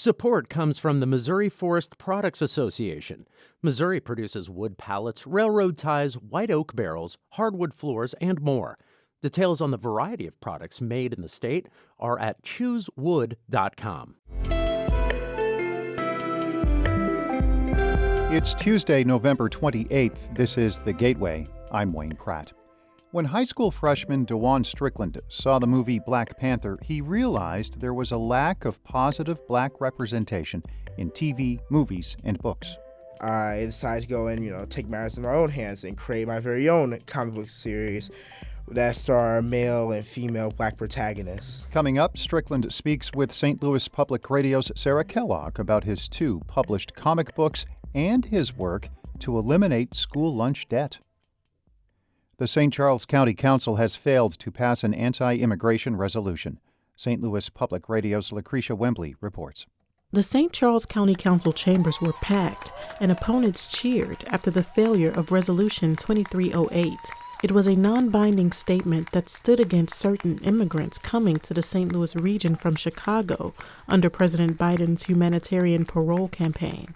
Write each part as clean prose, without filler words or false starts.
Support comes from the Missouri Forest Products Association. Missouri produces wood pallets, railroad ties, white oak barrels, hardwood floors, and more. Details on the variety of products made in the state are at choosewood.com. It's Tuesday, November 28th. This is The Gateway. I'm Wayne Pratt. When high school freshman DeJuan Strickland saw the movie Black Panther, he realized there was a lack of positive black representation in TV, movies, and books. I decided to go and, take matters in my own hands and create my very own comic book series that star male and female black protagonists. Coming up, Strickland speaks with St. Louis Public Radio's Sarah Kellogg about his 2 published comic books and his work to eliminate school lunch debt. The St. Charles County Council has failed to pass an anti-immigration resolution. St. Louis Public Radio's Lucretia Wembley reports. The St. Charles County Council chambers were packed, and opponents cheered after the failure of Resolution 2308. It was a non-binding statement that stood against certain immigrants coming to the St. Louis region from Chicago under President Biden's humanitarian parole campaign.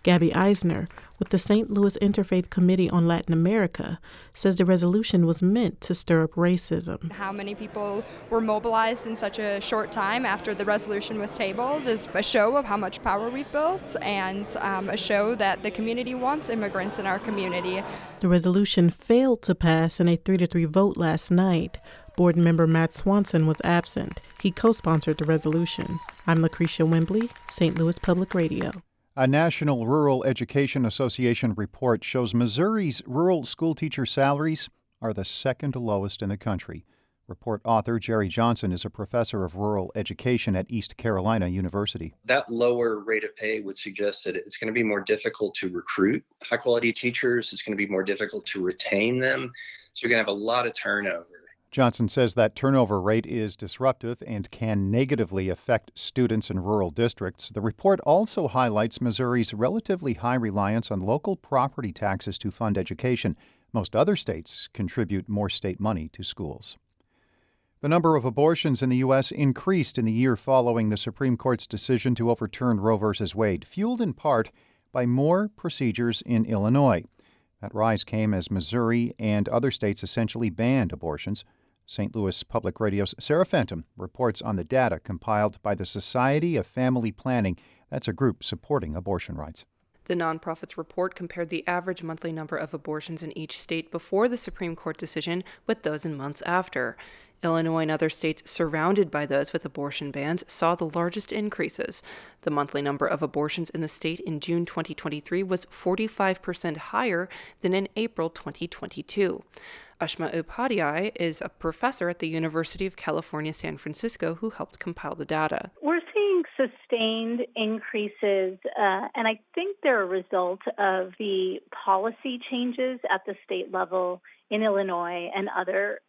Gabby Eisner, with the St. Louis Interfaith Committee on Latin America, says the resolution was meant to stir up racism. How many people were mobilized in such a short time after the resolution was tabled is a show of how much power we've built and a show that the community wants immigrants in our community. The resolution failed to pass in a 3-3 vote last night. Board member Matt Swanson was absent. He co-sponsored the resolution. I'm Lucretia Wembley, St. Louis Public Radio. A National Rural Education Association report shows Missouri's rural school teacher salaries are the second lowest in the country. Report author Jerry Johnson is a professor of rural education at East Carolina University. That lower rate of pay would suggest that it's going to be more difficult to recruit high-quality teachers. It's going to be more difficult to retain them. So you're going to have a lot of turnover. Johnson says that turnover rate is disruptive and can negatively affect students in rural districts. The report also highlights Missouri's relatively high reliance on local property taxes to fund education. Most other states contribute more state money to schools. The number of abortions in the U.S. increased in the year following the Supreme Court's decision to overturn Roe v. Wade, fueled in part by more procedures in Illinois. That rise came as Missouri and other states essentially banned abortions. St. Louis Public Radio's Sarah Fenton reports on the data compiled by the Society of Family Planning. That's a group supporting abortion rights. The nonprofit's report compared the average monthly number of abortions in each state before the Supreme Court decision with those in months after. Illinois and other states surrounded by those with abortion bans saw the largest increases. The monthly number of abortions in the state in June 2023 was 45% higher than in April 2022. Ashma Upadhyay is a professor at the University of California, San Francisco, who helped compile the data. We're seeing sustained increases, and I think they're a result of the policy changes at the state level in Illinois and other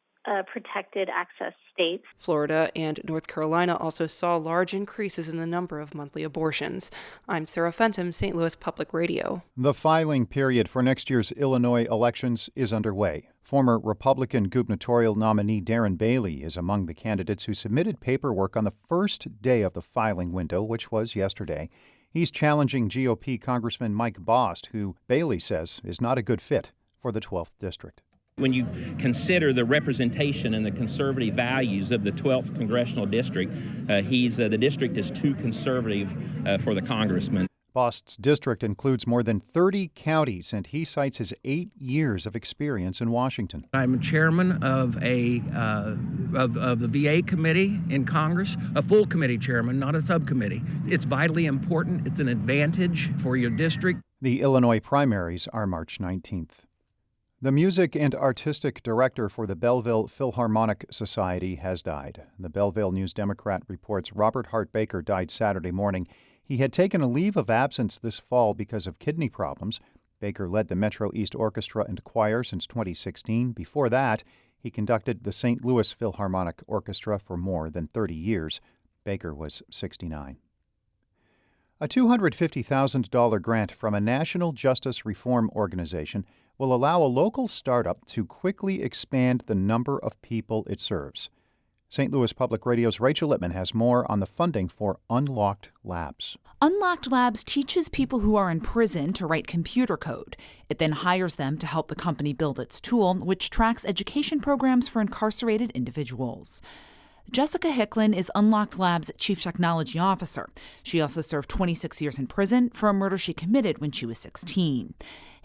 protected access states. Florida and North Carolina also saw large increases in the number of monthly abortions. I'm Sarah Fenton, St. Louis Public Radio. The filing period for next year's Illinois elections is underway. Former Republican gubernatorial nominee Darren Bailey is among the candidates who submitted paperwork on the first day of the filing window, which was yesterday. He's challenging GOP Congressman Mike Bost, who Bailey says is not a good fit for the 12th district. When you consider the representation and the conservative values of the 12th congressional district, the district is too conservative for the congressman. Bost's district includes more than 30 counties, and he cites his 8 years of experience in Washington. I'm chairman of the VA committee in Congress, a full committee chairman, not a subcommittee. It's vitally important. It's an advantage for your district. The Illinois primaries are March 19th. The music and artistic director for the Belleville Philharmonic Society has died. The Belleville News-Democrat reports Robert Hart Baker died Saturday morning. He had taken a leave of absence this fall because of kidney problems. Baker led the Metro East Orchestra and Choir since 2016. Before that, he conducted the St. Louis Philharmonic Orchestra for more than 30 years. Baker was 69. A $250,000 grant from a national justice reform organization will allow a local startup to quickly expand the number of people it serves. St. Louis Public Radio's Rachel Littman has more on the funding for Unlocked Labs. Unlocked Labs teaches people who are in prison to write computer code. It then hires them to help the company build its tool, which tracks education programs for incarcerated individuals. Jessica Hicklin is Unlocked Labs' Chief Technology Officer. She also served 26 years in prison for a murder she committed when she was 16.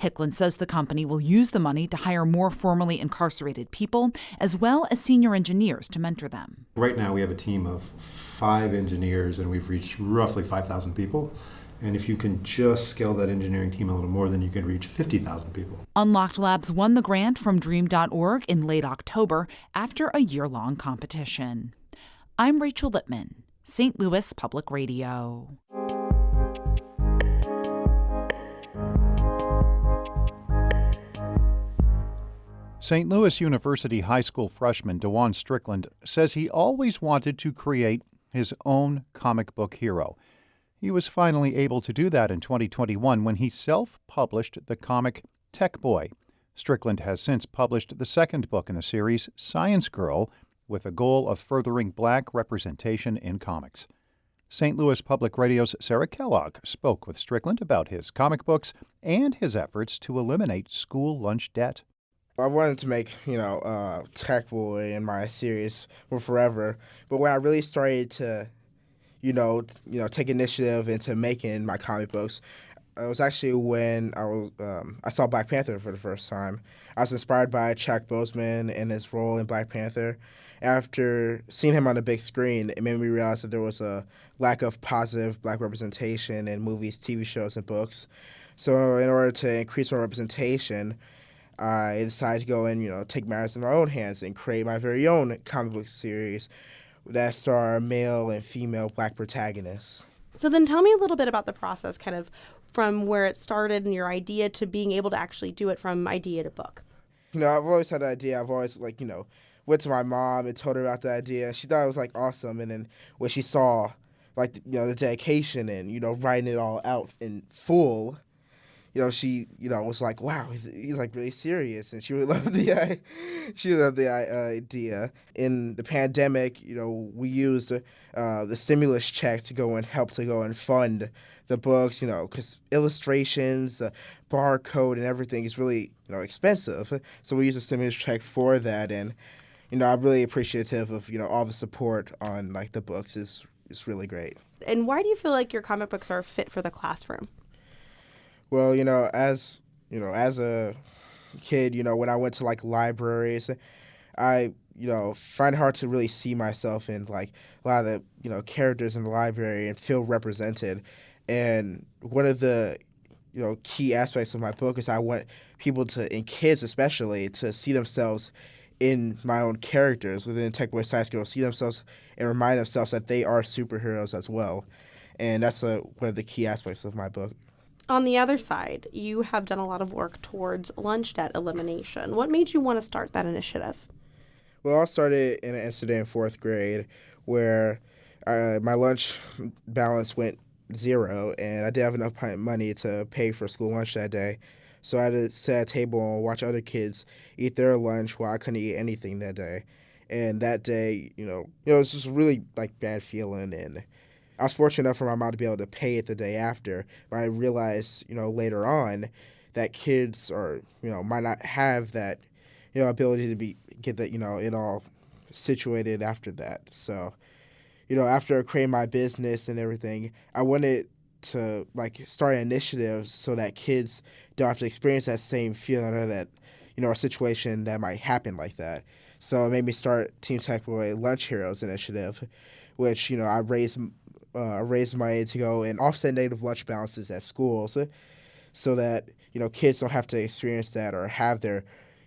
Hicklin says the company will use the money to hire more formerly incarcerated people, as well as senior engineers to mentor them. Right now we have a team of 5 engineers, and we've reached roughly 5,000 people. And if you can just scale that engineering team a little more, then you can reach 50,000 people. Unlocked Labs won the grant from Dream.org in late October after a year-long competition. I'm Rachel Littman, St. Louis Public Radio. St. Louis University high school freshman DeJuan Strickland says he always wanted to create his own comic book hero. He was finally able to do that in 2021 when he self-published the comic Tech Boy. Strickland has since published the second book in the series, Science Girl, with a goal of furthering Black representation in comics. St. Louis Public Radio's Sarah Kellogg spoke with Strickland about his comic books and his efforts to eliminate school lunch debt. I wanted to make, Tech Boy in my series for forever, but when I really started to take initiative into making my comic books, it was actually when I saw Black Panther for the first time. I was inspired by Chadwick Boseman and his role in Black Panther. After seeing him on the big screen, it made me realize that there was a lack of positive Black representation in movies, TV shows, and books. So in order to increase my representation, I decided to go and take matters in my own hands and create my very own comic book series that star male and female Black protagonists. So then tell me a little bit about the process, kind of from where it started and your idea to being able to actually do it from idea to book. I've always had the idea. I've always, went to my mom and told her about the idea. She thought it was, awesome. And then when she saw, the dedication and, writing it all out in full, she, was like, wow, he's really serious. And she would love the idea. In the pandemic, we used the stimulus check to go and help to go and fund the books, because illustrations, barcode and everything is really, expensive. So we used the stimulus check for that. And, I'm really appreciative of, all the support on, the books is really great. And why do you feel like your comic books are fit for the classroom? Well, as a kid, when I went to libraries, I, find it hard to really see myself in a lot of the, characters in the library and feel represented. And one of the, key aspects of my book is I want people to, and kids especially, to see themselves in my own characters within Tech Boy Science Girl, see themselves and remind themselves that they are superheroes as well. And that's one of the key aspects of my book. On the other side, you have done a lot of work towards lunch debt elimination. What made you want to start that initiative? Well, I started in an incident in 4th grade where my lunch balance went zero, and I didn't have enough money to pay for school lunch that day. So I had to sit at a table and watch other kids eat their lunch while I couldn't eat anything that day. And that day, it was just a really bad feeling. And I was fortunate enough for my mom to be able to pay it the day after. But I realized, later on that kids might not have that, ability to get that, it all situated after that. So, after creating my business and everything, I wanted to start initiatives so that kids don't have to experience that same feeling or that, a situation that might happen like that. So it made me start Team Tech Boy Lunch Heroes initiative, which, I raised money to go and offset negative lunch balances at schools so that, kids don't have to experience that or have their,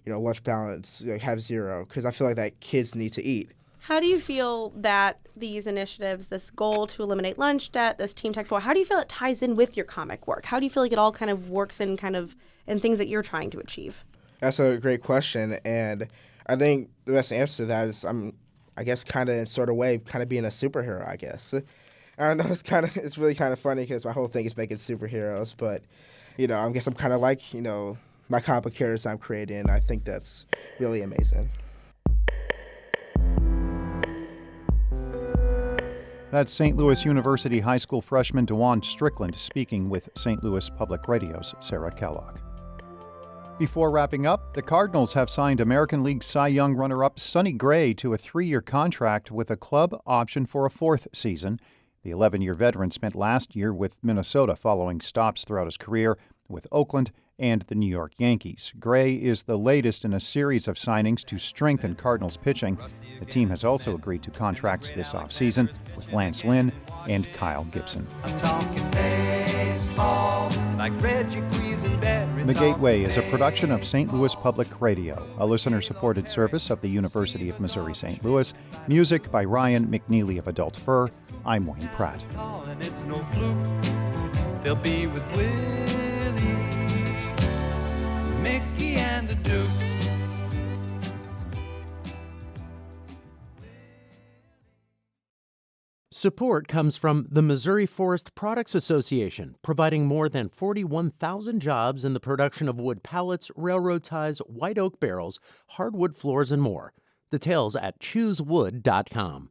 lunch balance have zero, because I feel like that kids need to eat. How do you feel that these initiatives, this goal to eliminate lunch debt, this Team Tech Boy, how do you feel it ties in with your comic work? How do you feel like it all kind of works in things that you're trying to achieve? That's a great question, and I think the best answer to that is I guess kind of in sort of way, kind of being a superhero, I guess. I don't know, it's really kind of funny because my whole thing is making superheroes, but, I guess I'm kind of like, my comic book characters I'm creating. I think that's really amazing. That's St. Louis University High School freshman DeJuan Strickland speaking with St. Louis Public Radio's Sarah Kellogg. Before wrapping up, the Cardinals have signed American League Cy Young runner-up Sonny Gray to a 3-year contract with a club option for a 4th season. The 11-year veteran spent last year with Minnesota following stops throughout his career with Oakland and the New York Yankees. Gray is the latest in a series of signings to strengthen Cardinals pitching. The team has also agreed to contracts this offseason with Lance Lynn and Kyle Gibson. The Gateway is a production of St. Louis Public Radio, a listener-supported service of the University of Missouri-St. Louis. Music by Ryan McNeely of Adult Fur. I'm Wayne Pratt. They'll be with Willie, Mickey, and the Duke. Support comes from the Missouri Forest Products Association, providing more than 41,000 jobs in the production of wood pallets, railroad ties, white oak barrels, hardwood floors, and more. Details at choosewood.com.